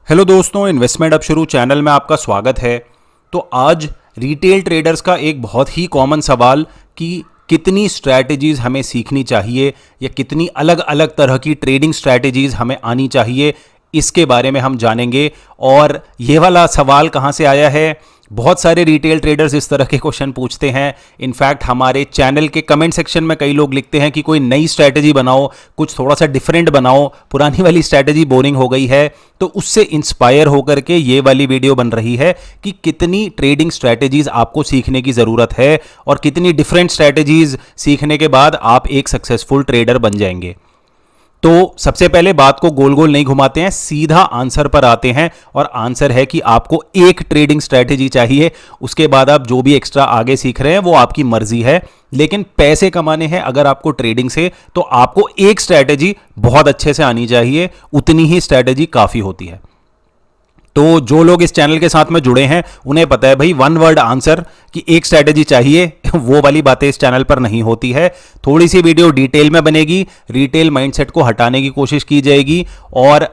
Hello दोस्तों, investment अब शुरू चैनल में आपका स्वागत है। तो आज रिटेल ट्रेडर्स का एक बहुत ही कॉमन सवाल कि कितनी स्ट्रैटेजीज हमें सीखनी चाहिए या कितनी अलग अलग तरह की ट्रेडिंग स्ट्रैटेजीज हमें आनी चाहिए, इसके बारे में हम जानेंगे। और ये वाला सवाल कहाँ से आया है? बहुत सारे रिटेल ट्रेडर्स इस तरह के क्वेश्चन पूछते हैं। इनफैक्ट हमारे चैनल के कमेंट सेक्शन में कई लोग लिखते हैं कि कोई नई स्ट्रैटेजी बनाओ, कुछ थोड़ा सा डिफरेंट बनाओ, पुरानी वाली स्ट्रैटेजी बोरिंग हो गई है। तो उससे इंस्पायर होकर के ये वाली वीडियो बन रही है कि कितनी ट्रेडिंग स्ट्रैटेजीज आपको सीखने की ज़रूरत है और कितनी डिफरेंट स्ट्रैटेजीज सीखने के बाद आप एक सक्सेसफुल ट्रेडर बन जाएंगे। तो सबसे पहले बात को गोल गोल नहीं घुमाते हैं, सीधा आंसर पर आते हैं। और आंसर है कि आपको एक ट्रेडिंग स्ट्रैटेजी चाहिए। उसके बाद आप जो भी एक्स्ट्रा आगे सीख रहे हैं वो आपकी मर्जी है, लेकिन पैसे कमाने हैं अगर आपको ट्रेडिंग से, तो आपको एक स्ट्रैटेजी बहुत अच्छे से आनी चाहिए। उतनी ही स्ट्रैटेजी काफ़ी होती है। तो जो लोग इस चैनल के साथ में जुड़े हैं उन्हें पता है भाई, वन वर्ड आंसर कि एक स्ट्रैटेजी चाहिए, वो वाली बातें इस चैनल पर नहीं होती है। थोड़ी सी वीडियो डिटेल में बनेगी, रिटेल माइंडसेट को हटाने की कोशिश की जाएगी और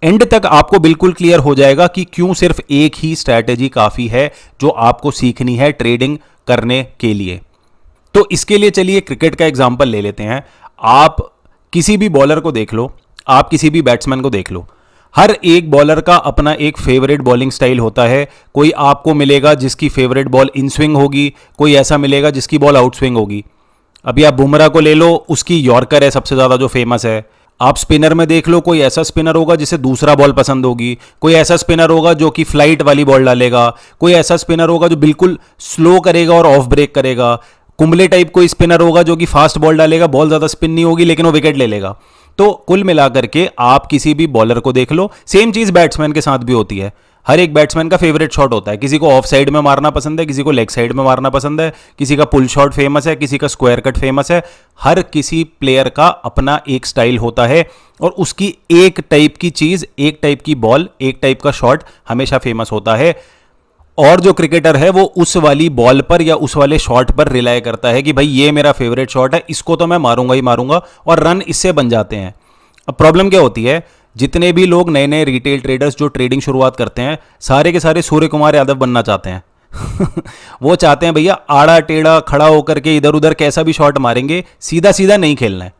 एंड तक आपको बिल्कुल क्लियर हो जाएगा कि क्यों सिर्फ एक ही स्ट्रैटेजी काफ़ी है जो आपको सीखनी है ट्रेडिंग करने के लिए। तो इसके लिए चलिए क्रिकेट का एग्जाम्पल ले लेते हैं। आप किसी भी बॉलर को देख लो, आप किसी भी बैट्समैन को देख लो, हर एक बॉलर का अपना एक फेवरेट बॉलिंग स्टाइल होता है। कोई आपको मिलेगा जिसकी फेवरेट बॉल इन स्विंग होगी, कोई ऐसा मिलेगा जिसकी बॉल आउट स्विंग होगी। अभी आप बुमराह को ले लो, उसकी यॉर्कर है सबसे ज़्यादा जो फेमस है। आप स्पिनर में देख लो, कोई ऐसा स्पिनर होगा जिसे दूसरा बॉल पसंद होगी, कोई ऐसा स्पिनर होगा जो कि फ्लाइट वाली बॉल डालेगा, कोई ऐसा स्पिनर होगा जो बिल्कुल स्लो करेगा और ऑफ ब्रेक करेगा, कुंबले टाइप कोई स्पिनर होगा जो कि फास्ट बॉल डालेगा, बॉल ज़्यादा स्पिन नहीं होगी लेकिन वो विकेट ले लेगा। तो कुल मिलाकर के आप किसी भी बॉलर को देख लो, सेम चीज़ बैट्समैन के साथ भी होती है। हर एक बैट्समैन का फेवरेट शॉट होता है। किसी को ऑफ साइड में मारना पसंद है, किसी को लेग साइड में मारना पसंद है, किसी का पुल शॉट फेमस है, किसी का स्क्वायर कट फेमस है। हर किसी प्लेयर का अपना एक स्टाइल होता है और उसकी एक टाइप की चीज़, एक टाइप की बॉल, एक टाइप का शॉट हमेशा फेमस होता है। और जो क्रिकेटर है वो उस वाली बॉल पर या उस वाले शॉट पर रिलाय करता है कि भाई ये मेरा फेवरेट शॉट है, इसको तो मैं मारूंगा ही मारूंगा, और रन इससे बन जाते हैं। अब प्रॉब्लम क्या होती है, जितने भी लोग नए नए रिटेल ट्रेडर्स जो ट्रेडिंग शुरुआत करते हैं, सारे के सारे सूर्य कुमार यादव बनना चाहते हैं। वो चाहते हैं भैया आड़ा टेढ़ा खड़ा होकर के इधर उधर कैसा भी शॉट मारेंगे, सीधा सीधा नहीं खेलना है।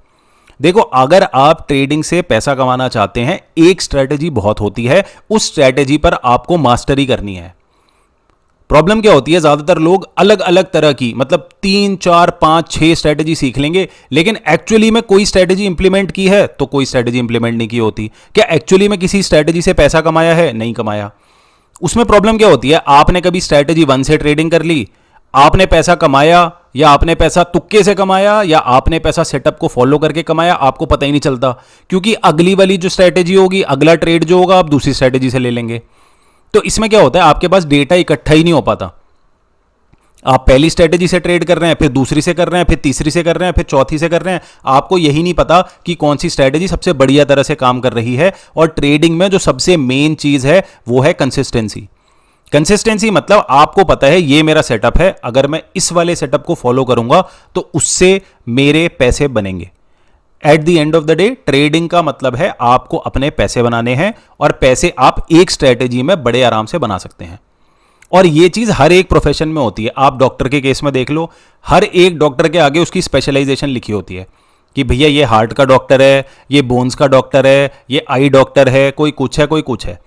देखो, अगर आप ट्रेडिंग से पैसा कमाना चाहते हैं, एक स्ट्रैटेजी बहुत होती है, उस स्ट्रैटेजी पर आपको मास्टरी करनी है। प्रॉब्लम क्या होती है, ज्यादातर लोग अलग अलग तरह की, मतलब 3, 4, 5, 6 स्ट्रैटेजी सीख लेंगे, लेकिन एक्चुअली में कोई स्ट्रैटेजी इंप्लीमेंट की है तो कोई स्ट्रैटेजी इंप्लीमेंट नहीं की होती। क्या एक्चुअली में किसी स्ट्रैटेजी से पैसा कमाया है? नहीं कमाया। उसमें प्रॉब्लम क्या होती है, आपने कभी स्ट्रैटेजी 1 से ट्रेडिंग कर ली, आपने पैसा कमाया, या आपने पैसा तुक्के से कमाया, या आपने पैसा सेटअप को फॉलो करके कमाया, आपको पता ही नहीं चलता। क्योंकि अगली वाली जो स्ट्रैटेजी होगी, अगला ट्रेड जो होगा, आप दूसरी स्ट्रैटेजी से ले लेंगे। तो इसमें क्या होता है, आपके पास डेटा इकट्ठा ही नहीं हो पाता। आप पहली स्ट्रेटेजी से ट्रेड कर रहे हैं, फिर दूसरी से कर रहे हैं, फिर तीसरी से कर रहे हैं, फिर चौथी से कर रहे हैं। आपको यही नहीं पता कि कौन सी स्ट्रेटेजी सबसे बढ़िया तरह से काम कर रही है। और ट्रेडिंग में जो सबसे मेन चीज है वो है कंसिस्टेंसी। कंसिस्टेंसी मतलब आपको पता है ये मेरा सेटअप है, अगर मैं इस वाले सेटअप को फॉलो करूंगा तो उससे मेरे पैसे बनेंगे। At the end of the day trading का मतलब है आपको अपने पैसे बनाने हैं, और पैसे आप एक स्ट्रैटेजी में बड़े आराम से बना सकते हैं। और ये चीज हर एक प्रोफेशन में होती है। आप डॉक्टर के केस में देख लो, हर एक डॉक्टर के आगे उसकी स्पेशलाइजेशन लिखी होती है कि भैया ये हार्ट का डॉक्टर है, ये बोन्स का डॉक्टर है, ये आई डॉक्टर है, कोई कुछ है, कोई कुछ है।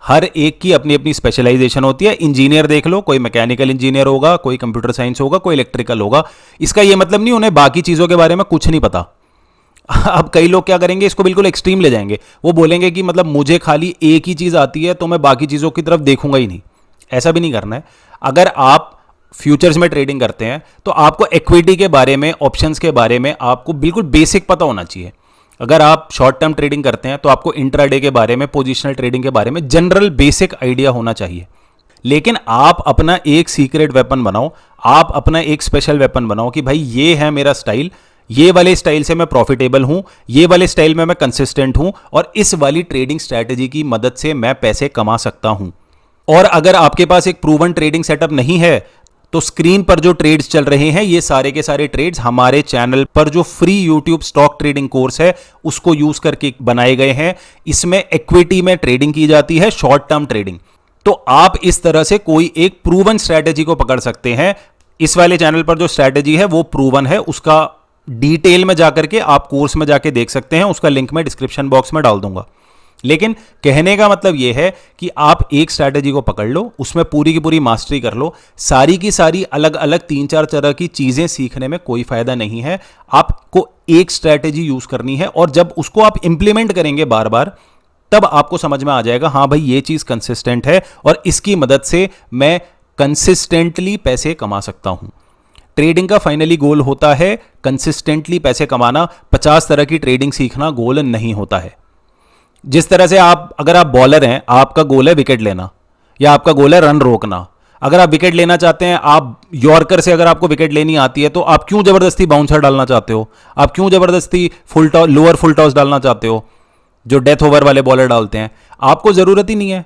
हर एक की अपनी अपनी स्पेशलाइजेशन होती है। इंजीनियर देख लो, कोई मैकेनिकल इंजीनियर होगा, कोई कंप्यूटर साइंस होगा, कोई इलेक्ट्रिकल होगा। इसका ये मतलब नहीं उन्हें बाकी चीजों के बारे में कुछ नहीं पता। अब कई लोग क्या करेंगे, इसको बिल्कुल एक्सट्रीम ले जाएंगे। वो बोलेंगे कि मतलब मुझे खाली एक ही चीज आती है तो मैं बाकी चीजों की तरफ देखूंगा ही नहीं। ऐसा भी नहीं करना है। अगर आप फ्यूचर्स में ट्रेडिंग करते हैं तो आपको इक्विटी के बारे में, ऑप्शंस के बारे में आपको बिल्कुल बेसिक पता होना चाहिए। अगर आप शॉर्ट टर्म ट्रेडिंग करते हैं तो आपको इंट्राडे के बारे में, पोजिशनल ट्रेडिंग के बारे में जनरल बेसिक आइडिया होना चाहिए। लेकिन आप अपना एक सीक्रेट वेपन बनाओ, आप अपना एक स्पेशल वेपन बनाओ कि भाई ये है मेरा स्टाइल, ये वाले स्टाइल से मैं प्रॉफिटेबल हूं, ये वाले स्टाइल में मैं कंसिस्टेंट हूं, और इस वाली ट्रेडिंग स्ट्रैटेजी की मदद से मैं पैसे कमा सकता हूं। और अगर आपके पास एक प्रूवन ट्रेडिंग सेटअप नहीं है तो स्क्रीन पर जो ट्रेड्स चल रहे हैं ये सारे के सारे ट्रेड्स हमारे चैनल पर जो free YouTube stock trading course है उसको यूज करके बनाए गए हैं। इसमें इक्विटी में ट्रेडिंग की जाती है, शॉर्ट टर्म ट्रेडिंग। तो आप इस तरह से कोई एक प्रूवन स्ट्रैटेजी को पकड़ सकते हैं। इस वाले चैनल पर जो स्ट्रैटेजी है वो प्रूवन है, उसका डिटेल में जाकर के आप कोर्स में जाके देख सकते हैं, उसका लिंक मैं डिस्क्रिप्शन बॉक्स में डाल दूंगा। लेकिन कहने का मतलब यह है कि आप एक स्ट्रैटेजी को पकड़ लो, उसमें पूरी की पूरी मास्टरी कर लो। सारी की सारी अलग अलग 3-4 तरह की चीजें सीखने में कोई फायदा नहीं है। आपको एक स्ट्रैटेजी यूज करनी है और जब उसको आप इंप्लीमेंट करेंगे बार बार, तब आपको समझ में आ जाएगा हाँ भाई ये चीज कंसिस्टेंट है और इसकी मदद से मैं कंसिस्टेंटली पैसे कमा सकता हूं। ट्रेडिंग का फाइनली गोल होता है कंसिस्टेंटली पैसे कमाना। 50 तरह की ट्रेडिंग सीखना गोल नहीं होता है। जिस तरह से अगर आप बॉलर हैं, आपका गोल है विकेट लेना या आपका गोल है रन रोकना। अगर आप विकेट लेना चाहते हैं, आप यॉर्कर से अगर आपको विकेट लेनी आती है, तो आप क्यों जबरदस्ती बाउंसर डालना चाहते हो? आप क्यों जबरदस्ती full toss, lower full toss डालना चाहते हो जो डेथ ओवर वाले बॉलर डालते हैं? आपको जरूरत ही नहीं है।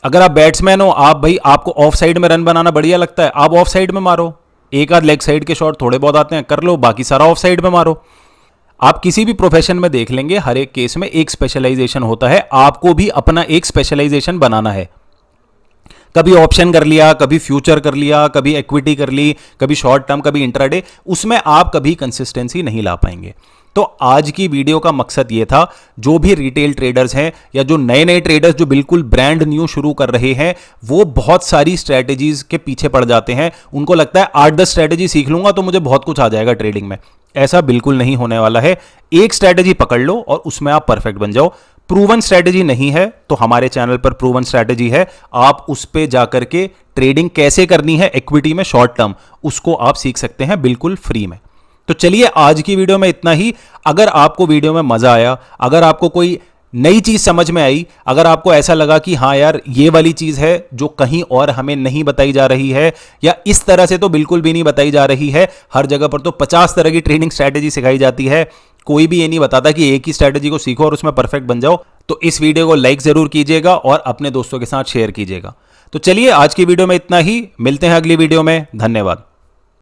अगर आप बैट्समैन हो, आपको ऑफ साइड में रन बनाना बढ़िया लगता है, आप ऑफ साइड में मारो। एक आध लेग साइड के शॉट थोड़े बहुत आते हैं, कर लो, बाकी सारा ऑफ साइड में मारो। आप किसी भी प्रोफेशन में देख लेंगे, हर एक केस में एक स्पेशलाइजेशन होता है। आपको भी अपना एक स्पेशलाइजेशन बनाना है। कभी ऑप्शन कर लिया, कभी फ्यूचर कर लिया, कभी इक्विटी कर ली, कभी शॉर्ट टर्म, कभी इंट्राडे, उसमें आप कभी कंसिस्टेंसी नहीं ला पाएंगे। तो आज की वीडियो का मकसद यह था, जो भी रिटेल ट्रेडर्स हैं या जो नए नए ट्रेडर्स जो बिल्कुल ब्रांड न्यू शुरू कर रहे हैं, वो बहुत सारी स्ट्रैटेजीज के पीछे पड़ जाते हैं। उनको लगता है 8-10 स्ट्रैटेजी सीख लूंगा तो मुझे बहुत कुछ आ जाएगा ट्रेडिंग में। ऐसा बिल्कुल नहीं होने वाला है। एक स्ट्रैटेजी पकड़ लो और उसमें आप परफेक्ट बन जाओ। प्रूवन स्ट्रैटेजी नहीं है तो हमारे चैनल पर प्रूवन स्ट्रैटेजी है, आप उस पे जाकर के ट्रेडिंग कैसे करनी है इक्विटी में शॉर्ट टर्म, उसको आप सीख सकते हैं बिल्कुल फ्री में। तो चलिए आज की वीडियो में इतना ही। अगर आपको वीडियो में मजा आया, अगर आपको कोई नई चीज समझ में आई, अगर आपको ऐसा लगा कि हाँ यार ये वाली चीज है जो कहीं और हमें नहीं बताई जा रही है, या इस तरह से तो बिल्कुल भी नहीं बताई जा रही है, हर जगह पर तो 50 तरह की ट्रेडिंग स्ट्रैटेजी सिखाई जाती है, कोई भी ये नहीं बताता कि एक ही स्ट्रैटेजी को सीखो और उसमें परफेक्ट बन जाओ। तो इस वीडियो को लाइक जरूर कीजिएगा और अपने दोस्तों के साथ शेयर कीजिएगा। तो चलिए आज की वीडियो में इतना ही, मिलते हैं अगली वीडियो में। धन्यवाद।